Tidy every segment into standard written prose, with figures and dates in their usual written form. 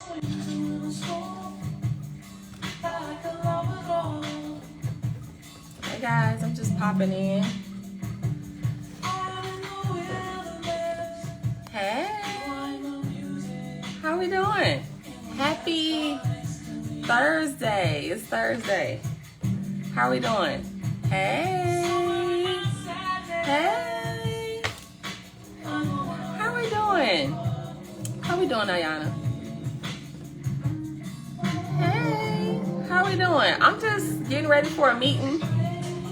Hey guys, I'm just popping in. Hey, how we doing? Happy Thursday. It's Thursday. How we doing? Hey. Hey. How we doing? How we doing, Ayana? Hey. How we doing? I'm just getting ready for a meeting.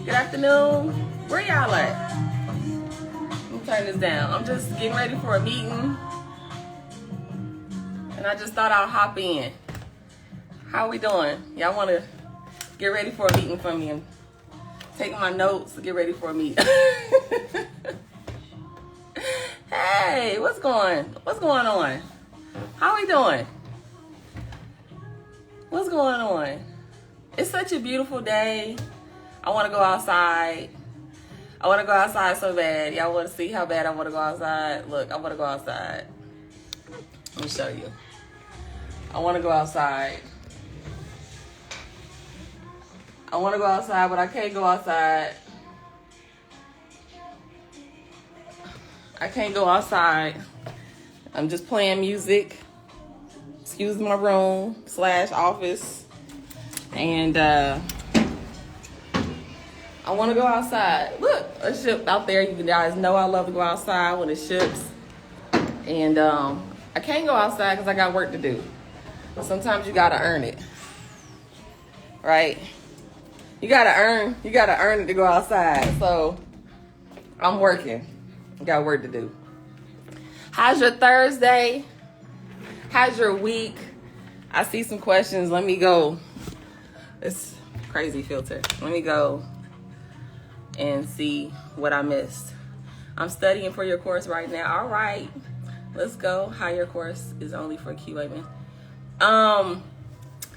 Good afternoon. Where y'all at? Let me turn this down. I'm just getting ready for a meeting. And I just thought I'll hop in. How we doing? Y'all want to get ready for a meeting from me and take my notes to get ready for a meeting. Hey, what's going on? How we doing? What's going on? It's such a beautiful day. I want to go outside. I want to go outside so bad. Y'all want to see how bad I want to go outside? Look, I want to go outside. Let me show you. I want to go outside. I want to go outside, but I can't go outside. I can't go outside. I'm just playing music. Excuse my room / office. And I want to go outside. Look, a ship out there. You guys know I love to go outside when it ships. And I can't go outside because I got work to do. Sometimes you got to earn it. Right? You got to earn it to go outside. So I'm working. Got work to do. How's your Thursday? How's your week? I see some questions. Let me go. It's crazy filter. Let me go and see what I missed. I'm studying for your course right now. All right, let's go. How your course is only for QA, man.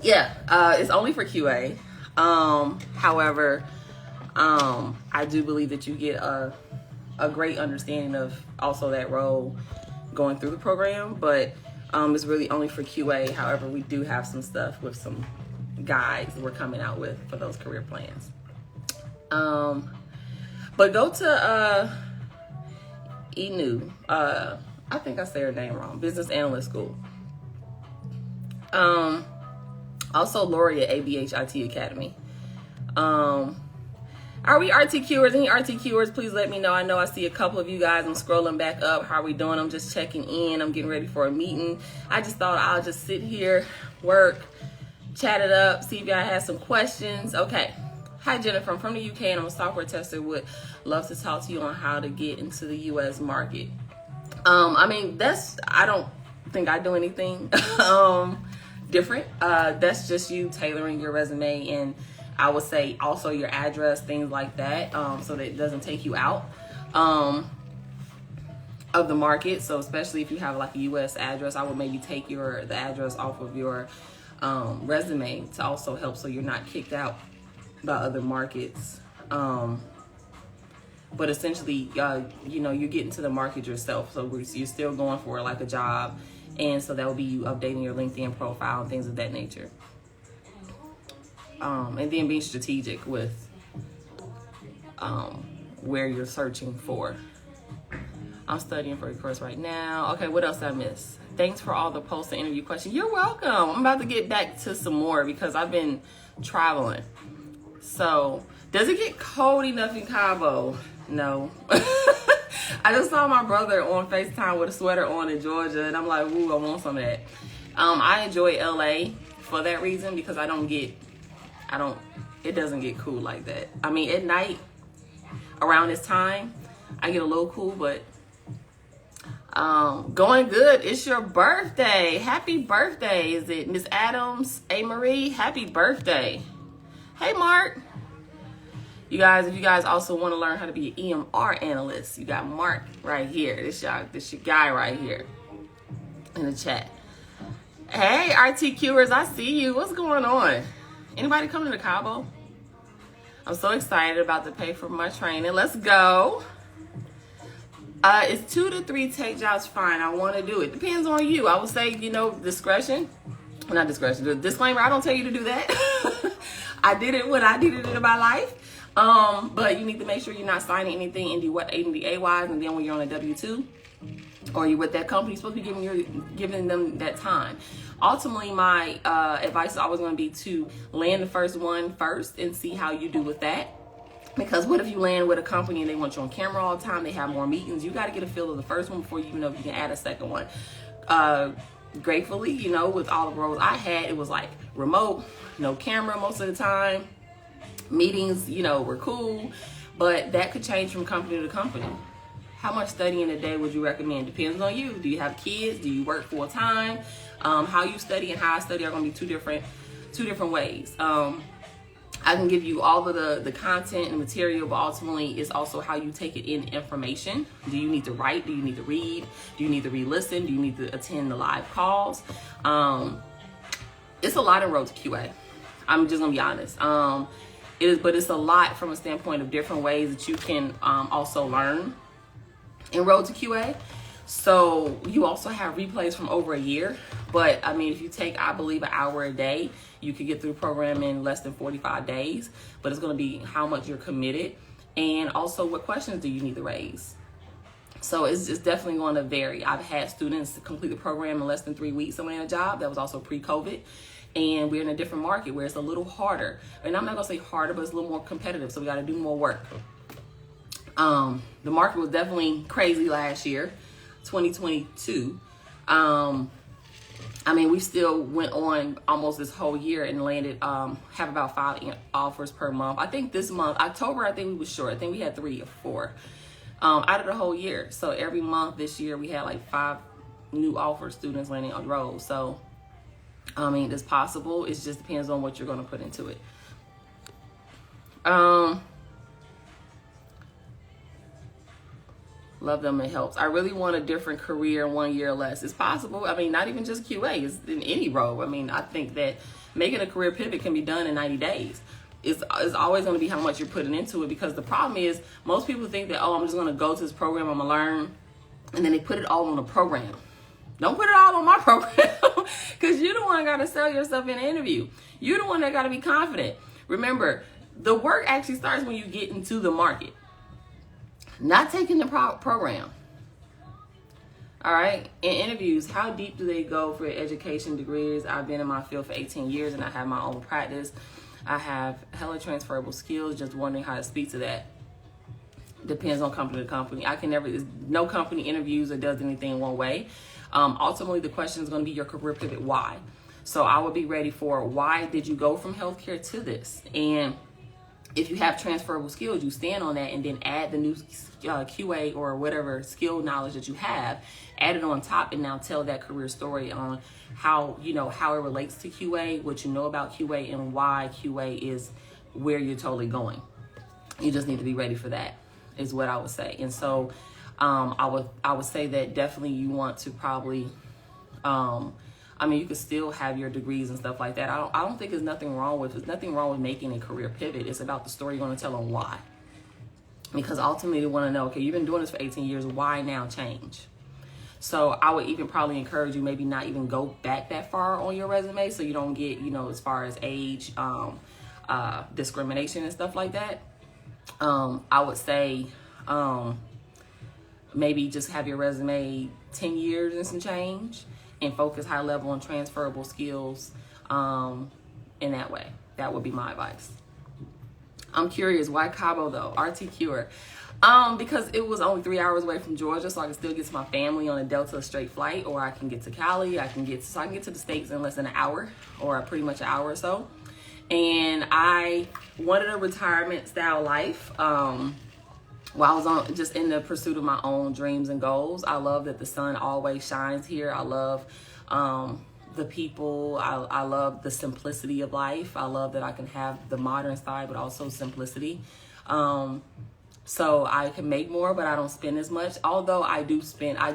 It's only for QA. However, I do believe that you get a great understanding of also that role going through the program, but it's really only for QA. However, we do have some stuff with some guides we're coming out with for those career plans. But go to ENU. I think I said her name wrong. Business Analyst School. Also Lori at ABH IT Academy. Are we RTQers? Any RTQers, please let me know. I know I see a couple of you guys. I'm scrolling back up. How are we doing? I'm just checking in. I'm getting ready for a meeting. I just thought I'll just sit here, work, chat it up, see if y'all have some questions. Okay. Hi, Jennifer. I'm from the UK and I'm a software tester. Would love to talk to you on how to get into the US market. I don't think I do anything different. That's just you tailoring your resume, and I would say also your address, things like that, so that it doesn't take you out of the market. So especially if you have like a US address, I would maybe take the address off of your resume to also help so you're not kicked out by other markets. But essentially, you're getting to the market yourself. So you're still going for like a job. And so that will be you updating your LinkedIn profile and things of that nature. And then being strategic with where you're searching for. I'm studying for a course right now. Okay, what else did I miss? Thanks for all the post and interview questions. You're welcome. I'm about to get back to some more because I've been traveling. So, does it get cold enough in Cabo? No. I just saw my brother on FaceTime with a sweater on in Georgia, and I'm like, ooh, I want some of that. I enjoy LA for that reason because it doesn't get cool like that. I mean, at night, around this time, I get a little cool, but going good. It's your birthday. Happy birthday. Is it Miss Adams? A. Marie? Happy birthday. Hey, Mark. You guys, if you guys also want to learn how to be an EMR analyst, you got Mark right here. This your guy right here in the chat. Hey, RTQers, I see you. What's going on? Anybody coming to Cabo? I'm so excited about to pay for my training. Let's go. It's 2 to 3 tech jobs fine. I want to do it. Depends on you. I would say, discretion. Not discretion. The disclaimer, I don't tell you to do that. I did it when I did it in my life. But you need to make sure you're not signing anything NDA-wise, and then when you're on a W-2 or you're with that company, you're supposed to be giving them that time. Ultimately, my advice is always going to be to land the first one first and see how you do with that. Because what if you land with a company and they want you on camera all the time, they have more meetings, you got to get a feel of the first one before you know if you can add a second one. Gratefully, with all the roles I had, it was like remote, no camera most of the time. Meetings, were cool, but that could change from company to company. How much studying a day would you recommend? Depends on you. Do you have kids? Do you work full time? How you study and how I study are going to be two different ways. I can give you all of the content and material, but ultimately it's also how you take it in information. Do you need to write? Do you need to read? Do you need to re-listen? Do you need to attend the live calls? It's a lot in Road to QA. I'm just gonna be honest. But it's a lot from a standpoint of different ways that you can also learn in Road to QA. So you also have replays from over a year. But I mean, if you take, I believe, an hour a day, you could get through program in less than 45 days. But it's going to be how much you're committed, and also what questions do you need to raise. So it's definitely going to vary. I've had students complete the program in less than 3 weeks and land a job. That was also pre-COVID. And we're in a different market where it's a little harder. And I'm not going to say harder, but it's a little more competitive. So we got to do more work. The market was definitely crazy last year, 2022. I mean, we still went on almost this whole year and landed, have about 5 offers per month. I think this month, October, I think we was short. I think we had 3 or 4 out of the whole year. So every month this year, we had like 5 new offer students landing on the road. So, I mean, it's possible. It just depends on what you're going to put into it. Love them, it helps. I really want a different career in 1 year or less. It's possible. I mean, not even just QA, it's in any role. I mean, I think that making a career pivot can be done in 90 days. It's always going to be how much you're putting into it, because the problem is most people think that, I'm just going to go to this program, I'm going to learn, and then they put it all on the program. Don't put it all on my program, because you're the one that got to sell yourself in an interview. You're the one that got to be confident. Remember, the work actually starts when you get into the market. Not taking the program. All right. In interviews, how deep do they go for education degrees? I've been in my field for 18 years and I have my own practice. I have hella transferable skills. Just wondering how to speak to that. Depends on company to company. No company interviews or does anything one way. Ultimately, the question is going to be your career pivot. Why? So I would be ready for, why did you go from healthcare to this? And if you have transferable skills, you stand on that and then add the new QA or whatever skill knowledge that you have, add it on top, and now tell that career story on how it relates to QA, what you know about QA, and why QA is where you're totally going. You just need to be ready for that, is what I would say. And so I would say that definitely you want to probably you could still have your degrees and stuff like that. I don't think there's nothing wrong with making a career pivot. It's about the story you're going to tell on why. Because ultimately, they want to know, okay, you've been doing this for 18 years. Why now change? So I would even probably encourage you maybe not even go back that far on your resume, so you don't get, as far as age, discrimination and stuff like that. I would say maybe just have your resume 10 years and some change, and focus high level on transferable skills in that way. That would be my advice. I'm curious, why Cabo though? RTQ. Because it was only 3 hours away from Georgia, so I can still get to my family on a Delta straight flight, or I can get to Cali. I can get to the States in less than an hour, or pretty much an hour or so. And I wanted a retirement style life. While I was just in the pursuit of my own dreams and goals. I love that the sun always shines here. I love the people. I love the simplicity of life. I love that I can have the modern side, but also simplicity. So I can make more, but I don't spend as much. Although I do spend a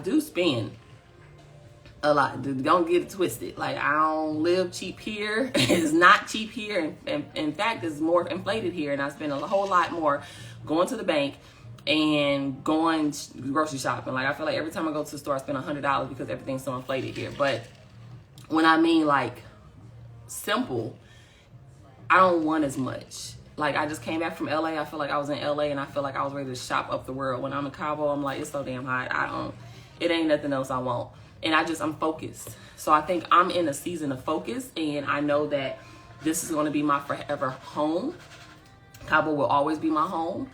lot. Don't get it twisted. Like, I don't live cheap here. It's not cheap here. And in fact, it's more inflated here. And I spend a whole lot more going to the bank, and going grocery shopping. Like, I feel like every time I go to the store, I spend $100 because everything's so inflated here. But when I mean like simple, I don't want as much. Like, I just came back from LA. I feel like I was in LA and I feel like I was ready to shop up the world. When I'm in Cabo, I'm like, it's so damn hot. It ain't nothing else I want. And I'm focused. So I think I'm in a season of focus, and I know that this is going to be my forever home. Cabo will always be my home.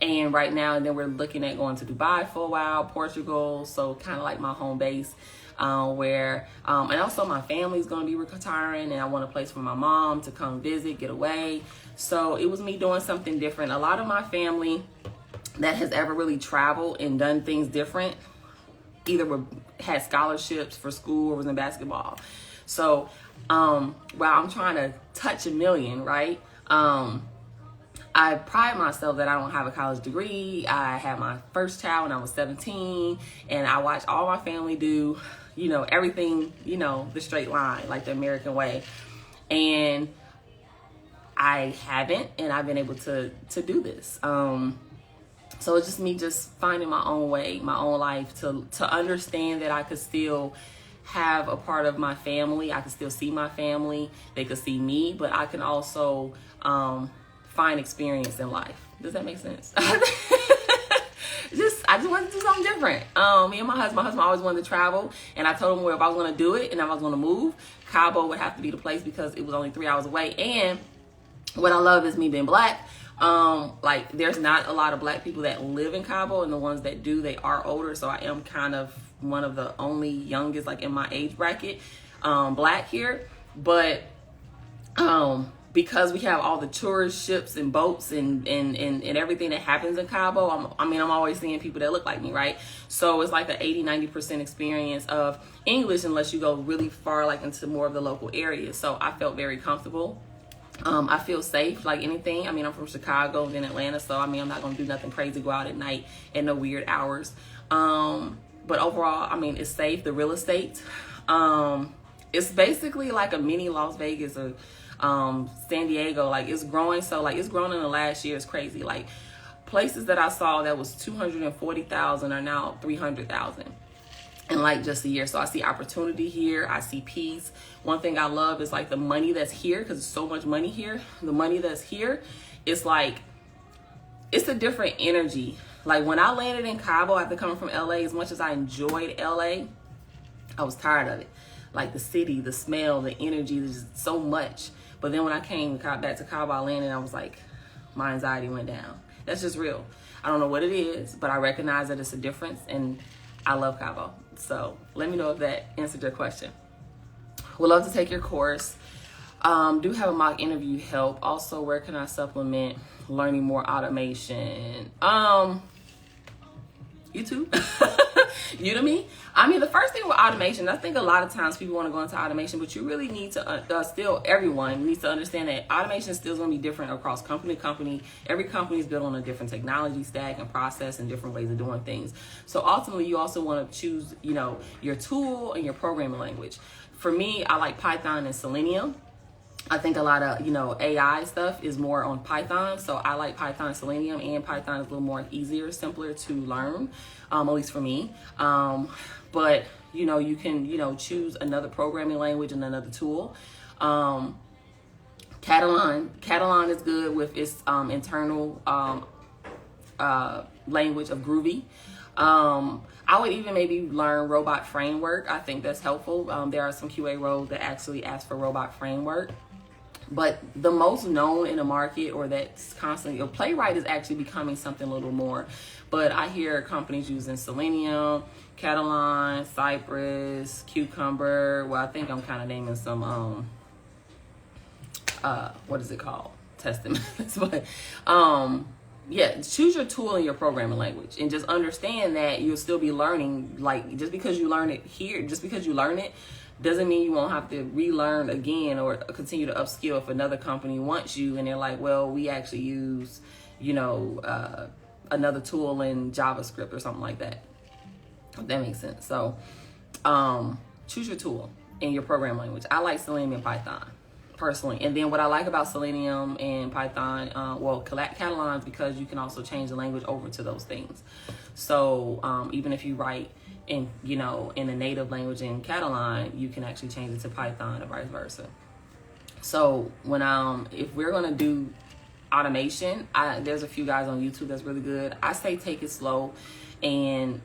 And right now, and then we're looking at going to Dubai for a while, Portugal. So kind of like my home base. And also my family's going to be retiring, and I want a place for my mom to come visit, get away. So it was me doing something different. A lot of my family that has ever really traveled and done things different either had scholarships for school or was in basketball. So while I'm trying to touch a million, right? I pride myself that I don't have a college degree. I had my first child when I was 17, and I watched all my family do, everything, the straight line, like the American way. And I haven't, and I've been able to do this. So it's just me just finding my own way, my own life, to understand that I could still have a part of my family. I could still see my family. They could see me, but I can also find experience in life. Does that make sense? I just wanted to do something different. Me and my husband always wanted to travel, and I told him if I was going to do it and if I was going to move, Cabo would have to be the place because it was only 3 hours away. And what I love is me being black. Like, there's not a lot of black people that live in Cabo, and the ones that do, they are older. So I am kind of one of the only youngest, like in my age bracket, black here. But because we have all the tourist ships and boats and everything that happens in Cabo, I'm always seeing people that look like me, right? So it's like an 80-90% experience of English unless you go really far, like into more of the local areas. So I felt very comfortable. I feel safe, like anything. I'm from Chicago and then Atlanta, so I'm not gonna do nothing crazy, go out at night at no weird hours. But overall, it's safe. The real estate, it's basically like a mini Las Vegas or San Diego. Like, it's growing. So like, it's grown in the last year. It's crazy. Like, places that I saw that was 240,000 are now 300,000 in like just a year. So I see opportunity here. I see peace. One thing I love is like the money that's here, because there's so much money here. The money that's here, it's like, it's a different energy. Like, when I landed in Cabo after coming from LA, as much as I enjoyed LA, I was tired of it. Like, the city, the smell, the energy, there's just so much. But then when I came back to Cabo, I landed, and I was like, my anxiety went down. That's just real. I don't know what it is, but I recognize that it's a difference, and I love Cabo. So let me know if that answered your question. Would love to take your course. Do have a mock interview help. Also, where can I supplement learning more automation? YouTube. Udemy. The first thing with automation, I think a lot of times people want to go into automation, but you really need to everyone needs to understand that automation is still going to be different across company to company. Every company is built on a different technology stack and process and different ways of doing things. So ultimately, you also want to choose, your tool and your programming language. For me, I like Python and Selenium. I think a lot of, AI stuff is more on Python. So I like Python and Selenium, and Python is a little more easier, simpler to learn, at least for me. But, you can, choose another programming language and another tool. Catalan is good with its internal language of Groovy. I would even maybe learn Robot Framework. I think that's helpful. There are some QA roles that actually ask for Robot Framework. But the most known in the market, or that's constantly, Playwright is actually becoming something a little more. But I hear companies using Selenium, Catalan, Cypress, Cucumber. Well, I think I'm kind of naming some, what is it called? Testing methods. But, yeah, choose your tool and your programming language, and just understand that you'll still be learning. Like, just because you learn it here, just because you learn it, doesn't mean you won't have to relearn again or continue to upskill if another company wants you and they're like, well, we actually use, another tool in JavaScript or something like that. If that makes sense. So choose your tool and your programming language. I like Selenium and Python. personally. And then what I like about Selenium and Python, Catalan, because you can also change the language over to those things. So even if you write in the native language in Catalan, you can actually change it to Python or vice versa. So when if we're gonna do automation, there's a few guys on YouTube that's really good. I say take it slow, and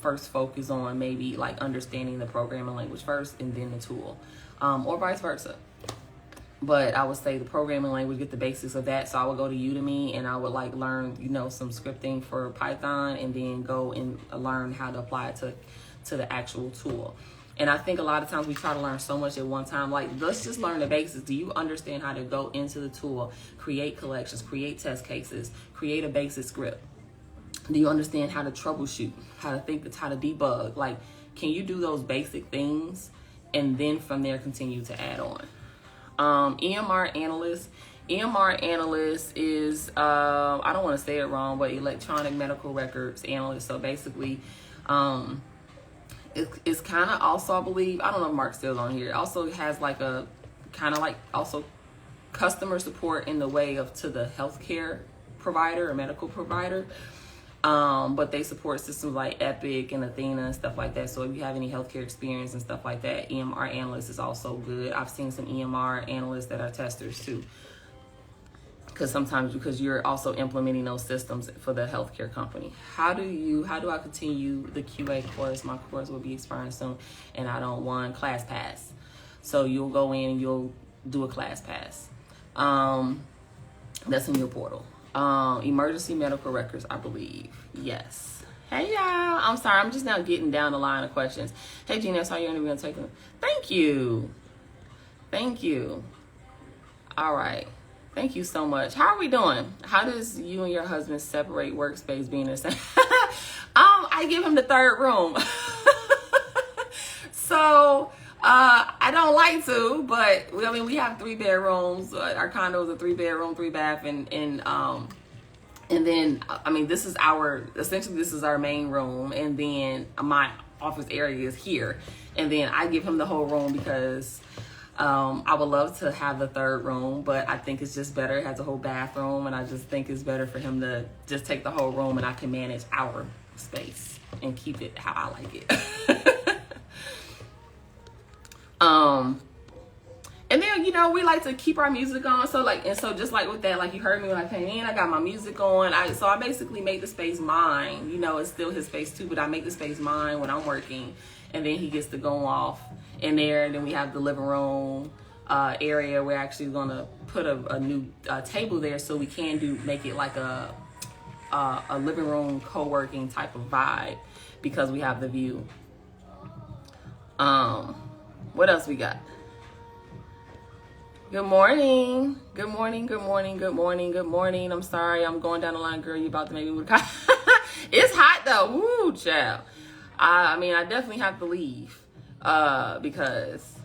first focus on maybe like understanding the programming language first and then the tool, or vice versa. But I would say the programming language, get the basics of that. So I would go to Udemy and I would like learn some scripting for Python, and then go and learn how to apply it to the actual tool. And I think a lot of times we try to learn so much at one time. Like, let's just learn the basics. Do you understand how to go into the tool, create collections, create test cases, create a basic script? Do you understand how to troubleshoot, how to debug? Like, can you do those basic things? And then from there, continue to add on. EMR analyst. EMR analyst is, I don't want to say it wrong, but electronic medical records analyst. So basically, it's kind of also, I believe, I don't know if Mark's still on here, also has like a kind of like also customer support in the way of to the healthcare provider or medical provider. But they support systems like Epic and Athena and stuff like that. So if you have any healthcare experience and stuff like that, EMR analyst is also good. I've seen some EMR analysts that are testers too. Because you're also implementing those systems for the healthcare company. How do I continue the QA course? My course will be expiring soon, and I don't want class pass. So you'll go in and you'll do a class pass. That's in your portal. Emergency medical records, I believe. Yes. Hey y'all. I'm sorry. I'm just now getting down the line of questions. Hey Gina, that's how you're going to take them. Thank you. All right. Thank you so much. How are we doing? How does you and your husband separate workspace being the same? I give him the third room. So I don't like to, but we have 3 bedrooms. Our condo is a 3-bedroom, 3-bath, and then this is our main room, and then my office area is here, and then I give him the whole room because I would love to have the 3rd room, but I think it's just better. It has a whole bathroom, and I just think it's better for him to just take the whole room, and I can manage our space and keep it how I like it. And then, we like to keep our music on. So just like with that, like you heard me when I came in, I got my music on. So I basically make the space mine. It's still his space too, but I make the space mine when I'm working. And then he gets to go off in there. And then we have the living room area. We're actually going to put a new table there so we can make it like a living room co-working type of vibe because we have the view. What else we got? Good morning. I'm sorry, I'm going down the line, girl. You about to make me with It's hot though. Woo, child. I definitely have to leave. Because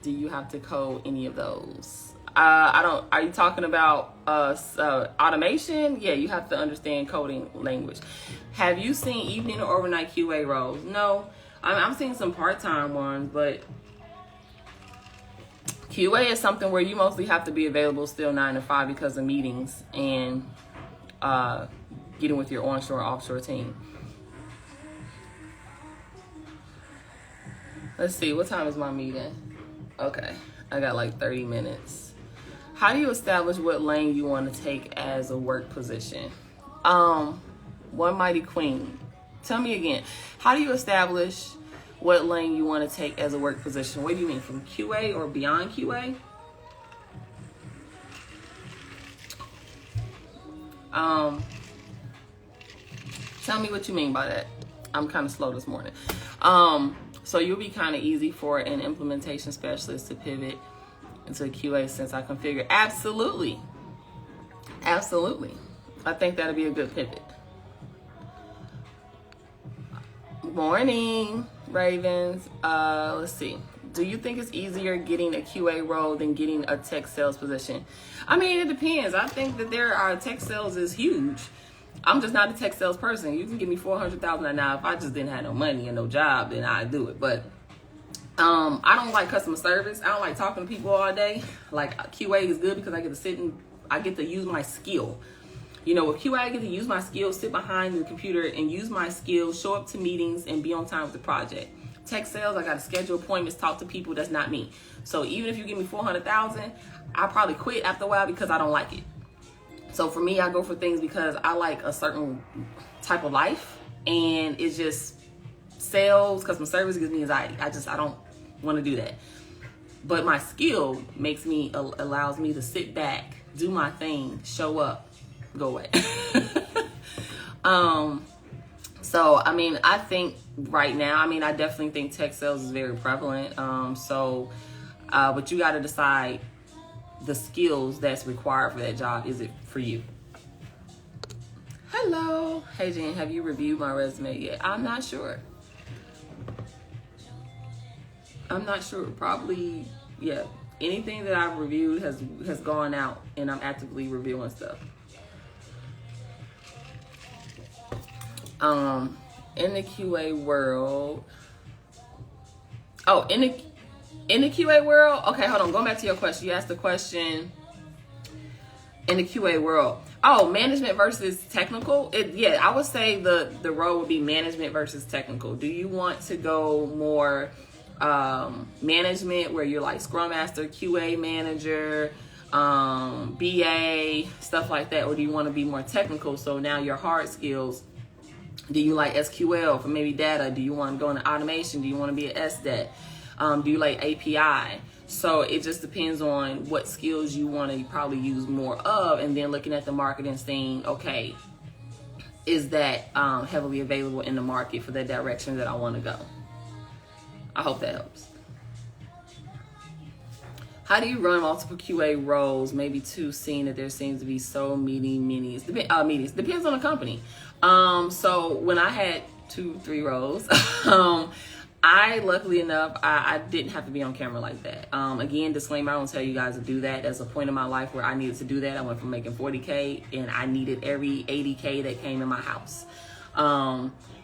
do you have to code any of those? Are you talking about automation? Yeah, you have to understand coding language. Have you seen evening or overnight QA roles? No. I'm seeing some part-time ones, but QA is something where you mostly have to be available still 9 to 5 because of meetings and getting with your onshore, offshore team. Let's see, what time is my meeting? Okay, I got like 30 minutes. How do you establish what lane you want to take as a work position? One mighty queen. Tell me again. How do you establish what lane you want to take as a work position? What do you mean, from QA or beyond QA? Tell me what you mean by that. I'm kind of slow this morning. So you'll be kind of easy for an implementation specialist to pivot into QA since I configure. Absolutely. I think that'll be a good pivot. Morning, Ravens. Let's see. Do you think it's easier getting a QA role than getting a tech sales position? It depends. I think that tech sales is huge. I'm just not a tech sales person. You can give me $400,000 now. If I just didn't have no money and no job, then I'd do it. But I don't like customer service. I don't like talking to people all day. Like QA is good because I get to sit and I get to use my skill. You know, with QA, I get to use my skills, sit behind the computer and use my skills, show up to meetings and be on time with the project. Tech sales, I got to schedule appointments, talk to people. That's not me. So even if you give me 400,000, I probably quit after a while because I don't like it. So for me, I go for things because I like a certain type of life, and it's just sales, customer service gives me anxiety. I don't want to do that. But my skill allows me to sit back, do my thing, show up, go away. So, I mean, I think right now, I mean, I definitely think tech sales is very prevalent. But you got to decide the skills that's required for that job. Is it for you? Hello. Hey, Jen, have you reviewed my resume yet? I'm not sure. Probably, yeah. Anything that I've reviewed has gone out, and I'm actively reviewing stuff. In the QA world. Oh, in the QA world. Okay, hold on. Going back to your question. You asked the question in the QA world. Oh, management versus technical. Yeah, I would say the role would be management versus technical. Do you want to go more management where you're like Scrum Master, QA manager, BA, stuff like that, or do you want to be more technical? So now your hard skills. Do you like SQL for maybe data? Do you want to go into automation? Do you want to be an SDET? Do you like API? So it just depends on what skills you want to probably use more of, and then looking at the market and saying, okay, is that heavily available in the market for the direction that I want to go? I hope that helps. How do you run multiple QA roles? Maybe two, seeing that there seems to be so many meetings. Depends on the company. So when I had 2-3 roles, I luckily enough, I didn't have to be on camera like that. Again, disclaimer, I don't tell you guys to do that. There's a point in my life where I needed to do that. I went from making 40K and I needed every 80K that came in my house.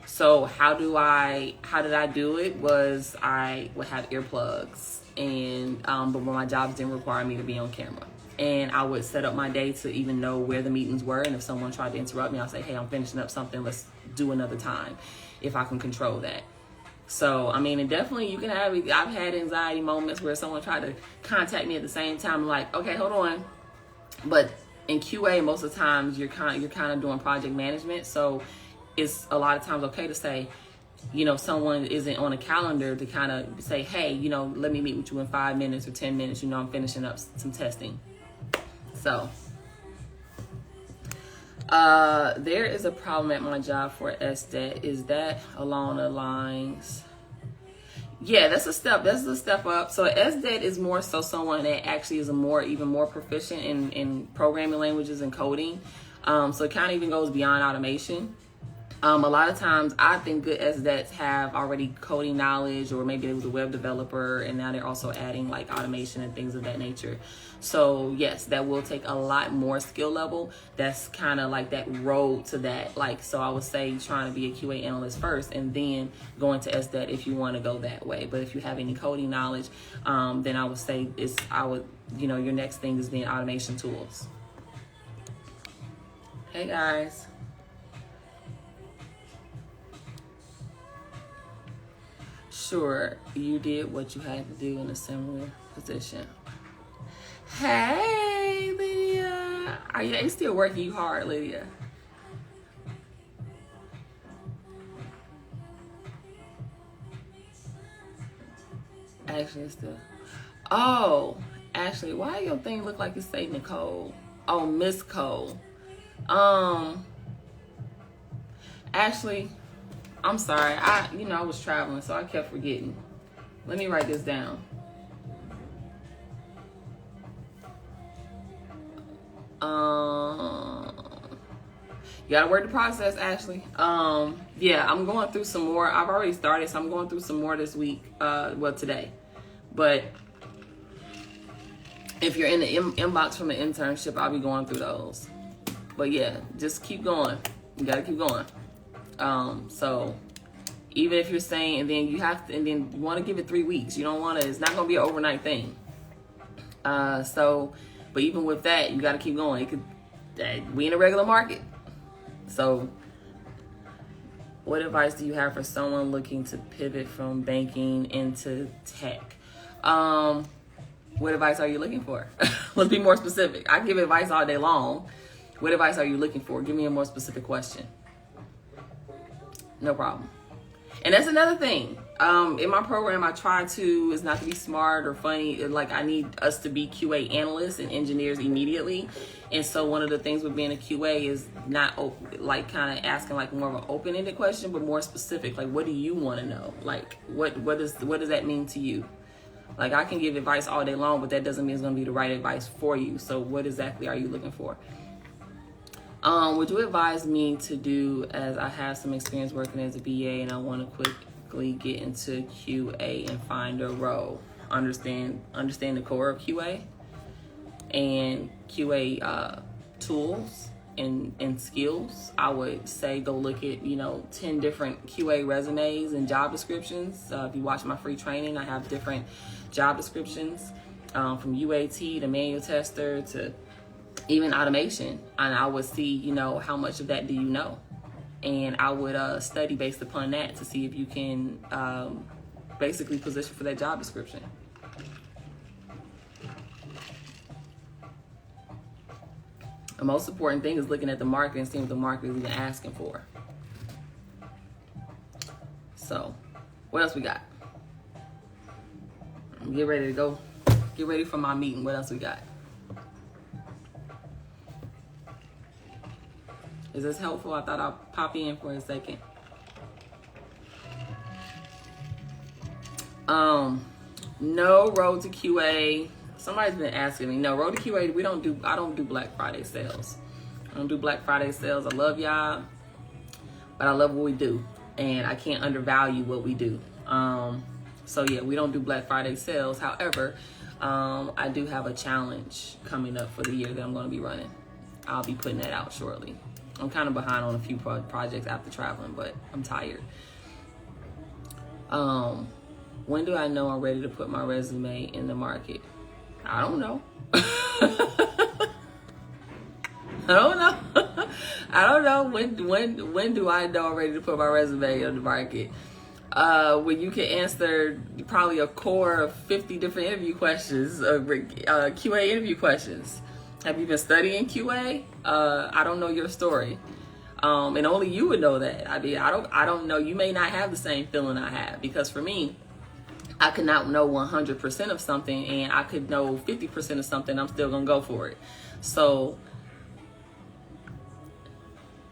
So how did I do it was I would have earplugs, and but when my jobs didn't require me to be on camera, and I would set up my day to even know where the meetings were, and if someone tried to interrupt me, I'll say, hey, I'm finishing up something, let's do another time, if I can control that. So I mean, and definitely you can have, I've had anxiety moments where someone tried to contact me at the same time. I'm like, okay, hold on. But in QA, most of the times you're kind of doing project management, so it's a lot of times okay to say, you know, someone isn't on a calendar to kind of say, hey, you know, let me meet with you in 5 minutes or 10 minutes. You know, I'm finishing up some testing. So there is a problem at my job for SDET. Is that along the lines? Yeah, that's a step up. So SDET is more so someone that actually is even more proficient in programming languages and coding. So it kind of even goes beyond automation. A lot of times I think good SDETs have already coding knowledge, or maybe they was a web developer and now they're also adding like automation and things of that nature. So yes, that will take a lot more skill level. That's kind of like that road to that. Like, so I would say trying to be a QA analyst first and then going to SDET if you want to go that way. But if you have any coding knowledge, then I would say your next thing is then automation tools. Hey guys. Sure, you did what you had to do in a similar position. Hey, Lydia. Are you still working hard, Lydia? Ashley still. Oh, Ashley, why your thing look like it say Nicole? Oh, Miss Cole. Ashley, I'm sorry. I was traveling, so I kept forgetting. Let me write this down. You gotta work the process, Ashley. Yeah, I'm going through some more. I've already started, so I'm going through some more this week. Today. But if you're in the inbox from the internship, I'll be going through those. But yeah, just keep going. You gotta keep going. So Even if you're saying, and then you have to, and then you want to give it 3 weeks. You don't want to, it's not going to be an overnight thing. But even with that, you got to keep going. It could, we in a regular market. So what advice do you have for someone looking to pivot from banking into tech? What advice are you looking for? Let's be more specific. I give advice all day long. What advice are you looking for? Give me a more specific question. No problem. And that's another thing. In my program, I try to, is not to be smart or funny. Like, I need us to be QA analysts and engineers immediately. And so one of the things with being a QA is not like kind of asking like more of an open-ended question, but more specific. Like, what do you want to know? Like, what does that mean to you? Like, I can give advice all day long, but that doesn't mean it's going to be the right advice for you. So what exactly are you looking for? Would you advise me to do, as I have some experience working as a BA and I want to quickly get into QA and find a role, understand the core of QA and QA tools and skills? I would say go look at 10 different QA resumes and job descriptions. If you watch my free training, I have different job descriptions, from UAT to manual tester to even automation, and I would see, how much of that do you know? And I would study based upon that to see if you can basically position for that job description. The most important thing is looking at the market and seeing what the market is even asking for. So, what else we got? Get ready to go. Get ready for my meeting. What else we got? Is this helpful? I thought I'd pop in for a second. No, road to QA. Somebody's been asking me. No, road to QA, I don't do Black Friday sales. I don't do Black Friday sales. I love y'all, but I love what we do. And I can't undervalue what we do. So yeah, we don't do Black Friday sales. However, I do have a challenge coming up for the year that I'm going to be running. I'll be putting that out shortly. I'm kind of behind on a few projects after traveling, but I'm tired. When do I know I'm ready to put my resume in the market? I don't know. I don't know. I don't know. When do I know I'm ready to put my resume in the market? When you can answer probably a core of 50 different interview questions, QA interview questions. Have you been studying QA? I don't know your story. And only you would know that. I mean, I don't know. You may not have the same feeling I have, because for me, I could not know 100% of something, and I could know 50% of something. I'm still going to go for it. So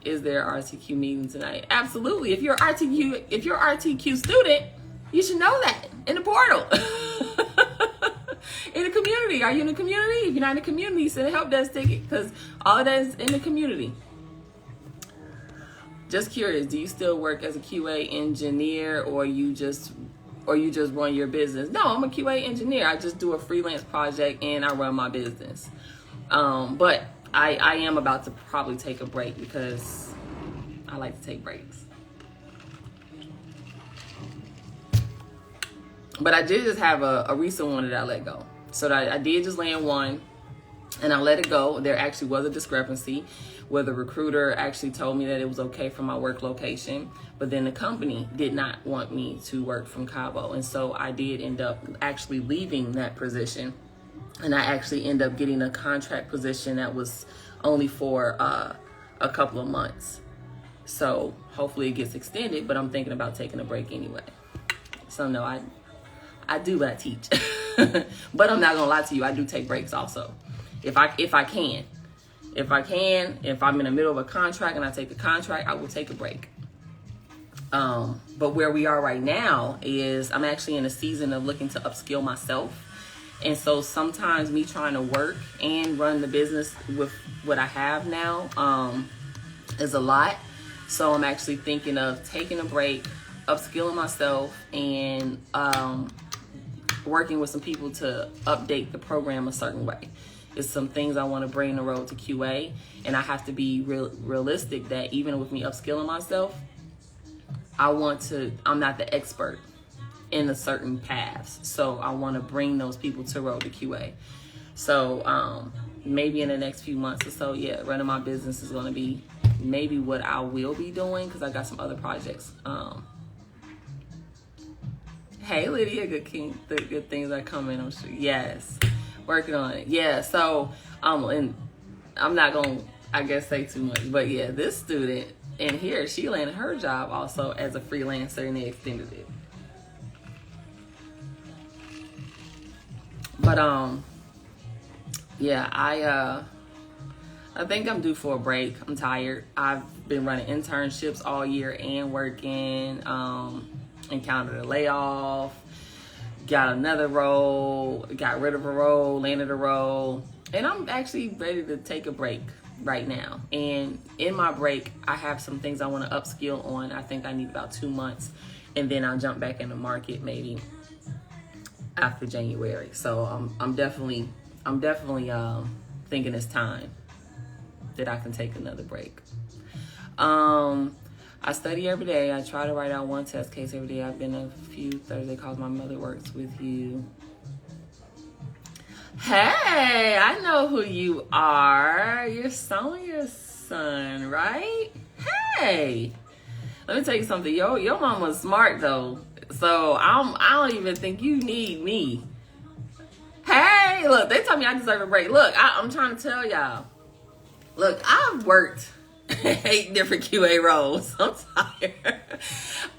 is there an RTQ meeting tonight? Absolutely. If you're RTQ student, you should know that in the portal. In the community. Are you in the community? If you're not in the community, send a help desk ticket, because all of that is in the community. Just curious, do you still work as a QA engineer, or you just run your business? No, I'm a QA engineer. I just do a freelance project and I run my business. But I am about to probably take a break, because I like to take breaks. But I did just have a recent one that I let go. So that I did just land one, and I let it go. There actually was a discrepancy where the recruiter actually told me that it was okay for my work location, but then the company did not want me to work from Cabo. And so I did end up actually leaving that position, and I actually ended up getting a contract position that was only for a couple of months. So hopefully it gets extended, but I'm thinking about taking a break anyway. So no, I do what I teach. But I'm not gonna lie to you, I do take breaks also. If I'm in the middle of a contract and I take a contract, I will take a break. But where we are right now is I'm actually in a season of looking to upskill myself. And so sometimes me trying to work and run the business with what I have now is a lot. So I'm actually thinking of taking a break, upskilling myself, and working with some people to update the program a certain way. It's some things I want to bring the road to QA, and I have to be realistic that even with me upskilling myself, I'm not the expert in a certain paths. So I want to bring those people to Road to QA. So maybe in the next few months or so, yeah, running my business is going to be maybe what I will be doing, because I got some other projects. Hey, Lydia, the good things are coming, I'm sure. Yes, working on it. Yeah, so and I'm not going to, I guess, say too much, but yeah, this student in here, she landed her job also as a freelancer, and they extended it. But yeah, I think I'm due for a break. I'm tired. I've been running internships all year and working. Encountered a layoff, got another role, got rid of a role, landed a role, and I'm actually ready to take a break right now. And in my break, I have some things I want to upskill on. I think I need about 2 months, and then I'll jump back in the market maybe after January. So I'm definitely thinking it's time that I can take another break. I study every day. I try to write out one test case every day. I've been a few Thursday calls. My mother works with you. Hey, I know who you are. You're Sonia's son, right? Hey, let me tell you something. Your mama's smart though. So I don't even think you need me. Hey, look, they tell me I deserve a break. Look, I'm trying to tell y'all. Look, I've worked 8 different QA roles. I'm tired.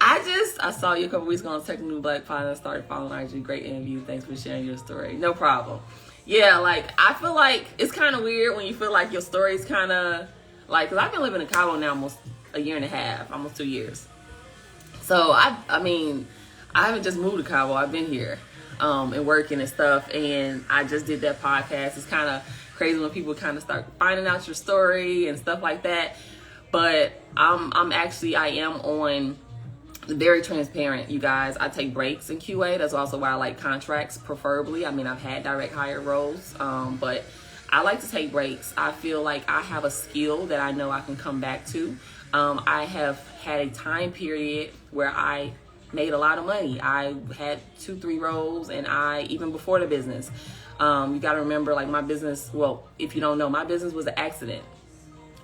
I saw you a couple weeks ago on Technical New Black Pod. I started following IG. Great interview. Thanks for sharing your story. No problem. Yeah, like, I feel like it's kind of weird when you feel like your story's kind of like, because I've been living in Cabo now almost a year and a half, almost 2 years. So I mean, I haven't just moved to Cabo. I've been here and working and stuff. And I just did that podcast. It's kind of crazy when people kind of start finding out your story and stuff like that. But I am on very transparent, you guys. I take breaks in QA. That's also why I like contracts, preferably. I mean, I've had direct hire roles, but I like to take breaks. I feel like I have a skill that I know I can come back to. I have had a time period where I made a lot of money. I had 2-3 roles, and even before the business, you got to remember, like, my business, well, if you don't know, my business was an accident.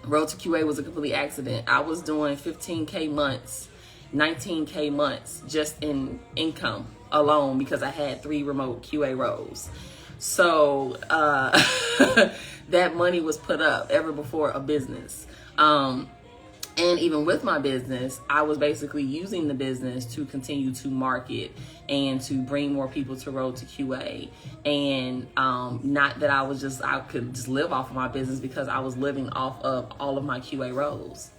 Road to QA was a complete accident. I was doing 15K months, 19K months just in income alone because I had 3 remote QA roles. So that money was put up ever before a business. And even with my business, I was basically using the business to continue to market and to bring more people to Road to QA. And not that I could just live off of my business, because I was living off of all of my QA roles.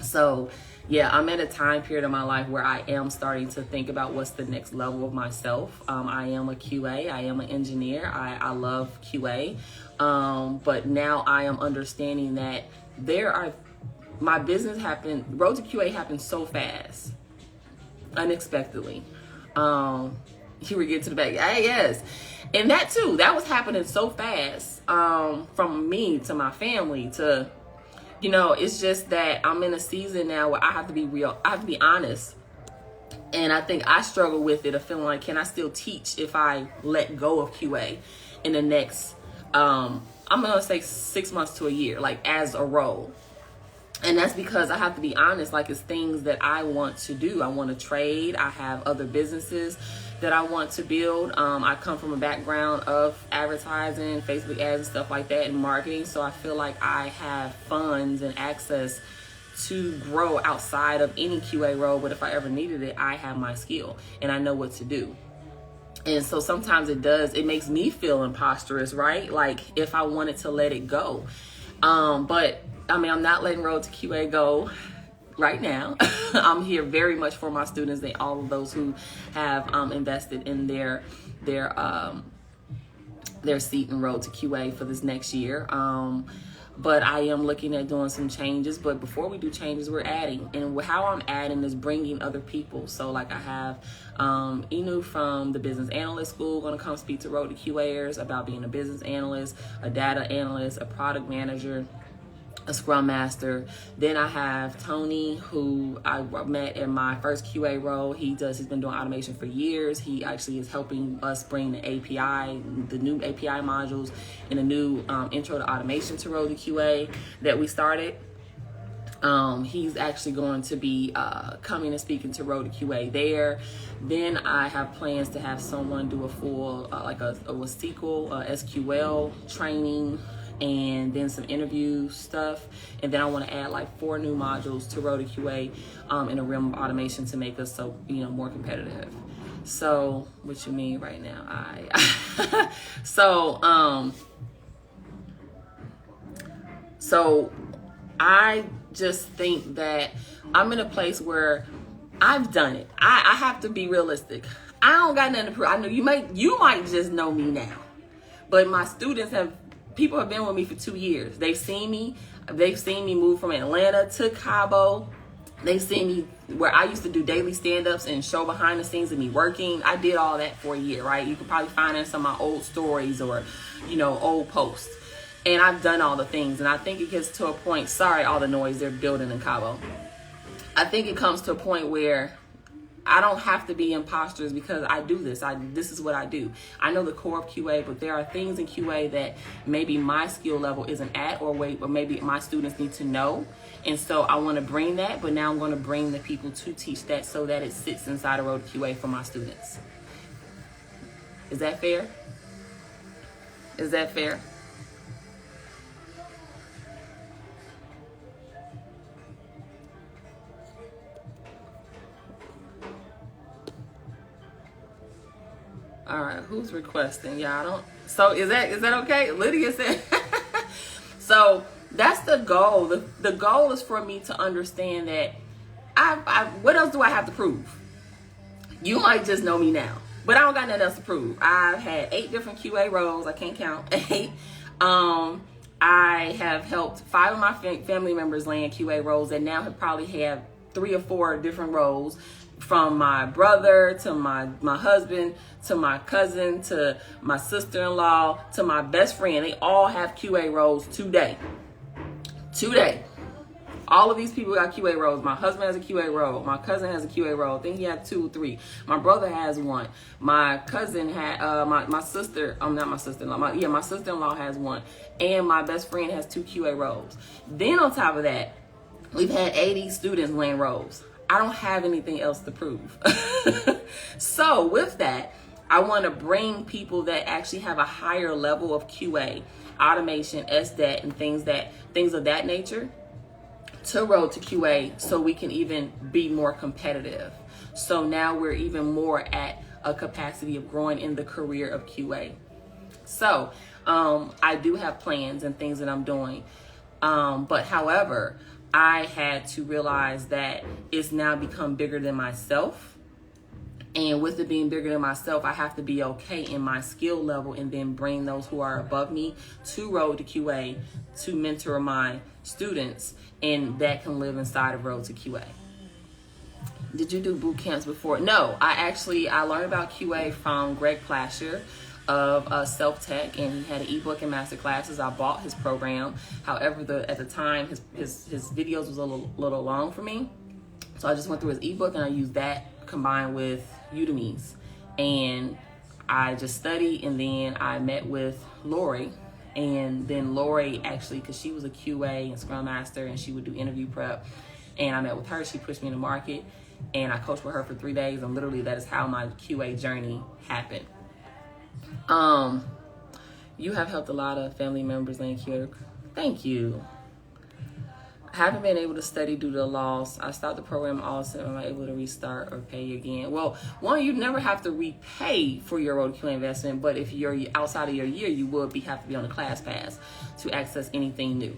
So yeah, I'm at a time period of my life where I am starting to think about what's the next level of myself. I am a QA. I am an engineer. I love QA. But now I am understanding that my business happened, Road to QA happened so fast, unexpectedly. You were getting to the back. Yes. And that too, that was happening so fast, from me to my family to, it's just that I'm in a season now where I have to be real. I have to be honest. And I think I struggle with it, of feeling like, can I still teach if I let go of QA in the next, I'm going to say 6 months to a year, like as a role. And that's because I have to be honest, like, it's things that I want to do. I want to trade. I have other businesses that I want to build. I come from a background of advertising, Facebook ads and stuff like that, and marketing. So I feel like I have funds and access to grow outside of any QA role. But if I ever needed it, I have my skill and I know what to do. And so sometimes it makes me feel imposterous, right? Like, if I wanted to let it go. But I mean, I'm not letting Road to QA go right now. I'm here very much for my students and all of those who have invested in their seat in Road to QA for this next year. But I am looking at doing some changes. But before we do changes, we're adding. And how I'm adding is bringing other people. So like, I have Inu from the Business Analyst School going to come speak to Road to QAers about being a business analyst, a data analyst, a product manager, a Scrum Master. Then I have Tony, who I met in my first QA role. He's been doing automation for years. He actually is helping us bring the API, the new API modules, and a new intro to automation to Road to QA that we started. He's actually going to be coming and speaking to Road to QA there. Then I have plans to have someone do a full like a SQL training, and then some interview stuff. And then I want to add like 4 new modules to Road to QA in a realm of automation to make us more competitive. So what you mean right now? So I just think that I'm in a place where I've done it. I have to be realistic. I don't got nothing to prove. I know you might just know me now, but my students people have been with me for 2 years. They've seen me move from Atlanta to Cabo. They've seen me where I used to do daily stand-ups and show behind the scenes of me working. I did all that for a year, right? You can probably find in some of my old stories or, old posts. And I've done all the things. And I think it gets to a point, sorry, all the noise they're building in Cabo. I think it comes to a point where I don't have to be imposters because I do this. This is what I do. I know the core of QA, but there are things in QA that maybe my skill level isn't at, or maybe my students need to know. And so I want to bring that, but now I'm going to bring the people to teach that so that it sits inside of Road to QA for my students. Is that fair? Is that fair? All right, who's requesting? Yeah, I don't. So is that okay? Lydia said. So that's the goal. The goal is for me to understand that what else do I have to prove? You might just know me now, but I don't got nothing else to prove. I've had 8 different QA roles. I can't count 8. I have helped 5 of my family members land QA roles, and now probably have 3 or 4 different roles. From my brother to my husband to my cousin to my sister-in-law to my best friend, they all have QA roles today. All of these people got QA roles. My husband has a QA role. My cousin has a QA role. I think he had 2 or 3. My brother has 1. My cousin had my sister. Not my sister-in-law. My sister-in-law has 1, and my best friend has 2 QA roles. Then on top of that, we've had 80 students land roles. I don't have anything else to prove. So with that, I want to bring people that actually have a higher level of QA, automation, SDET, and things of that nature to Road to QA so we can even be more competitive. So now we're even more at a capacity of growing in the career of QA. So I do have plans and things that I'm doing. But however, I had to realize that it's now become bigger than myself. And with it being bigger than myself, I have to be okay in my skill level and then bring those who are above me to Road to QA to mentor my students, and that can live inside of Road to QA. Did you do boot camps before? No, I learned about QA from Greg Plasher of Self Tech, and he had an ebook and master classes. I bought his program. However, at the time, his videos was a little long for me, so I just went through his ebook and I used that combined with Udemy's, and I just studied. And then I met with Lori, and then Lori actually, because she was a QA and Scrum Master, and she would do interview prep, and I met with her. She pushed me in the market, and I coached with her for 3 days, and literally that is how my QA journey happened. You have helped a lot of family members land QA. Thank you. I haven't been able to study due to the loss. I stopped the program also. Am I able to restart or pay again? Well, one, you never have to repay for your Road to QA investment, but if you're outside of your year, you would have to be on the class pass to access anything new.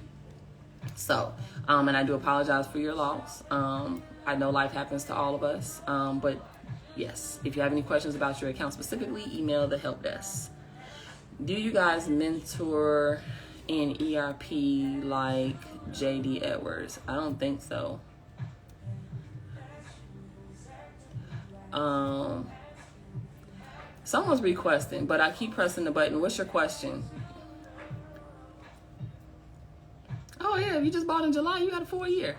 So, and I do apologize for your loss. I know life happens to all of us, but yes, if you have any questions about your account specifically, email the help desk. Do you guys mentor in ERP like JD Edwards? I don't think so. Someone's requesting, but I keep pressing the button. What's your question? Oh, yeah, if you just bought in July, you got a full year.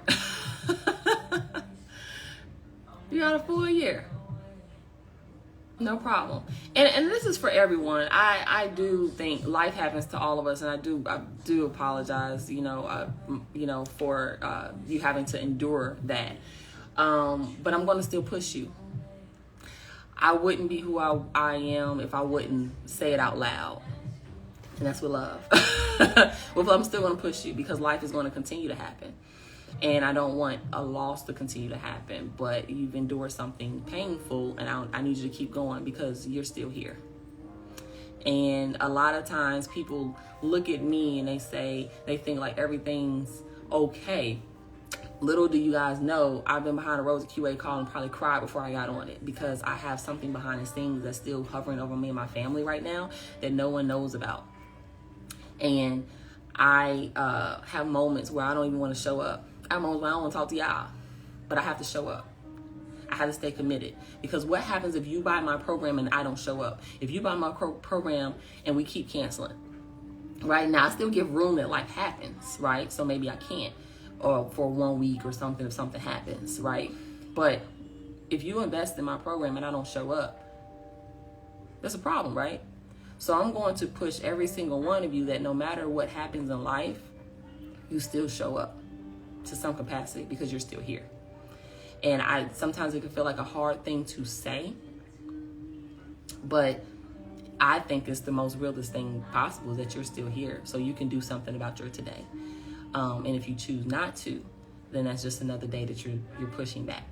You got a full year. No problem. And this is for everyone. I do think life happens to all of us, and I do apologize, for you having to endure that. But I'm going to still push you. I wouldn't be who I am if I wouldn't say it out loud. And that's with love. Well, I'm still going to push you because life is going to continue to happen. And I don't want a loss to continue to happen, but you've endured something painful, and I need you to keep going because you're still here. And a lot of times people look at me and they think like everything's okay. Little do you guys know, I've been behind a Rosa QA call and probably cried before I got on it because I have something behind the scenes that's still hovering over me and my family right now that no one knows about. And I have moments where I don't even want to show up. I have moments where I don't want to talk to y'all, but I have to show up. I have to stay committed because what happens if you buy my program and I don't show up? If you buy my program and we keep canceling, right? Now I still give room that life happens, right? So maybe I can't, or for 1 week or something if something happens, right? But if you invest in my program and I don't show up, that's a problem, right? So I'm going to push every single one of you that no matter what happens in life, you still show up to some capacity because you're still here. And sometimes it can feel like a hard thing to say, but I think it's the most realist thing possible is that you're still here so you can do something about your today. And if you choose not to, then that's just another day that you're pushing back.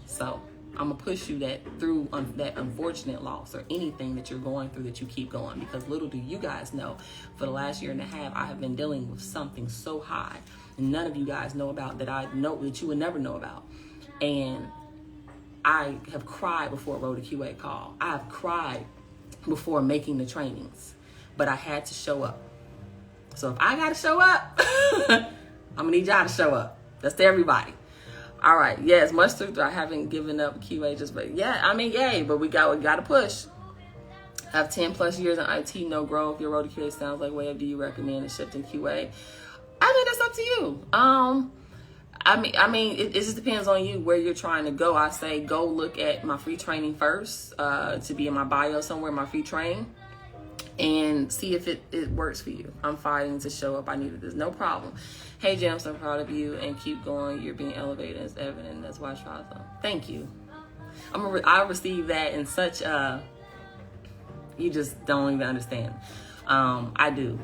So I'm gonna push you that through that unfortunate loss or anything that you're going through, that you keep going, because little do you guys know, for the last year and a half, I have been dealing with something so high and none of you guys know about, that I know that you would never know about. And I have cried before I wrote a QA call. I have cried before making the trainings, but I had to show up. So if I gotta show up, I'm gonna need y'all to show up. That's to everybody. All right, yes, much truth. I haven't given up QA just, but yeah, I mean, yay, but we got to push. I have 10 plus years in IT, no growth. Your road to QA sounds like way up. Do you recommend a shift in QA? I think that's up to you. I mean, it just depends on you where you're trying to go. I say go look at my free training first, to be in my bio somewhere, my free training, and see if it works for you. I'm fighting to show up. I needed this. No problem. Hey, Jim, I'm so proud of you, and keep going. You're being elevated as evident. That's why I try to. Thank you. I received that in such you just don't even understand. I do.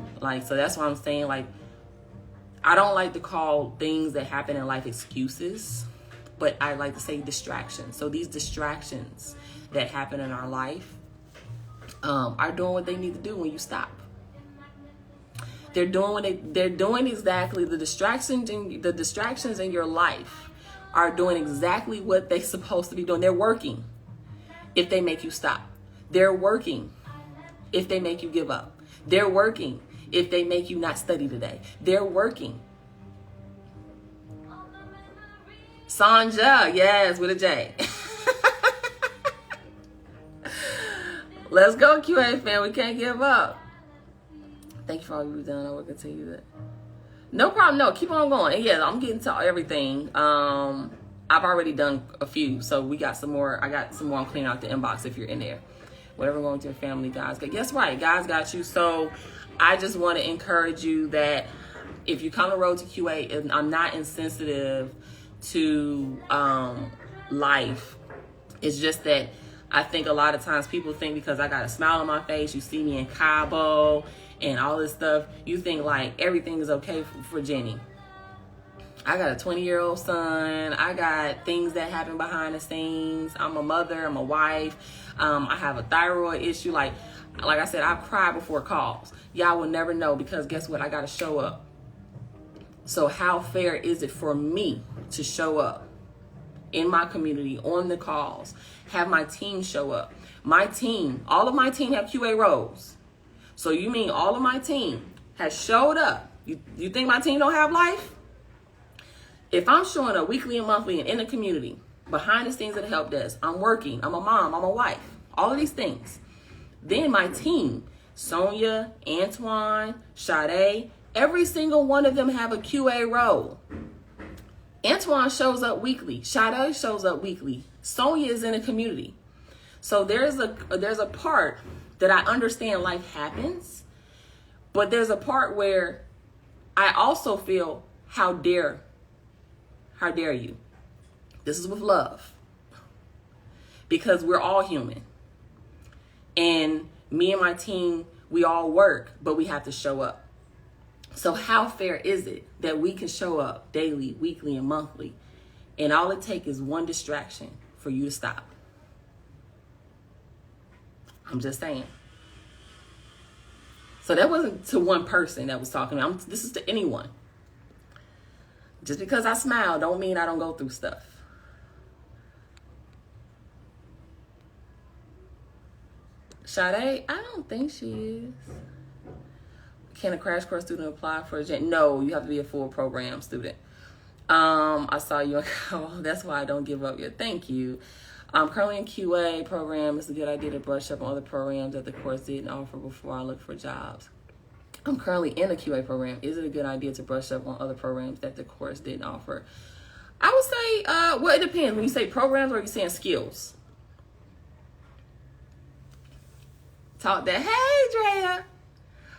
So that's why I'm saying, I don't like to call things that happen in life excuses, but I like to say distractions. So these distractions that happen in our life are doing what they need to do when you stop. They're doing exactly the distractions in your life are doing exactly what they're supposed to be doing. They're working if they make you stop. They're working if they make you give up. They're working if they make you not study today. They're working. Sanja, yes, with a J. Let's go, QA fan. We can't give up. Thank you for all you've done. I will continue that. No problem. No, keep on going. And yeah, I'm getting to everything. I've already done a few, so we got some more. I got some more. I'm cleaning out the inbox if you're in there. Whatever going with your family, guys. But guess right, guys got you. So I just want to encourage you that if you come to Road to QA, I'm not insensitive to life. It's just that I think a lot of times people think because I got a smile on my face, you see me in Cabo and all this stuff, you think like everything is okay for Jenny. I got a 20-year-old son. I got things that happen behind the scenes. I'm a mother. I'm a wife. I have a thyroid issue. Like I said, I've cried before calls. Y'all will never know because guess what? I got to show up. So how fair is it for me to show up in my community, on the calls, have my team show up? My team, all of my team have QA roles. So you mean all of my team has showed up? You think my team don't have life? If I'm showing up weekly and monthly and in the community, behind the scenes at the help desk, I'm working, I'm a mom, I'm a wife, all of these things. Then my team, Sonia, Antoine, Sade, Every single one of them have a QA role. Antoine shows up weekly. Sade shows up weekly. Sonia is in a community. So there's a part that I understand life happens, but there's a part where I also feel, how dare you? This is with love, because we're all human. And me and my team, we all work, but we have to show up. So how fair is it that we can show up daily, weekly, and monthly, and all it takes is one distraction for you to stop? I'm just saying. So that wasn't to one person that was talking to me. This is to anyone. Just because I smile don't mean I don't go through stuff. Sade, I don't think she is. Can a crash course student apply for a gen? No, you have to be a full program student. I saw you in Cabo. That's why I don't give up yet. Thank you. I'm currently in QA program. It's a good idea to brush up on other programs that the course didn't offer before I look for jobs. I'm currently in a QA program. Is it a good idea to brush up on other programs that the course didn't offer? I would say, well, it depends. When you say programs, or are you saying skills? Talk that. Hey, Drea.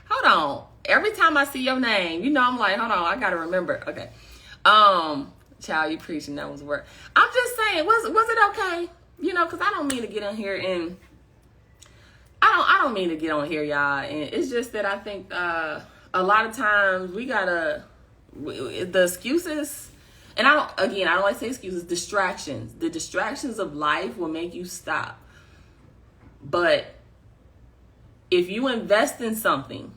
Hold on. Every time I see your name, you know, I'm like, hold on, I gotta remember. Okay. Child, you preaching, that was work. I'm just saying, was it okay? You know, because I don't mean to get on here and I don't mean to get on here, y'all. And it's just that I think a lot of times we gotta, the excuses, and I don't like to say excuses, distractions. The distractions of life will make you stop. But if you invest in something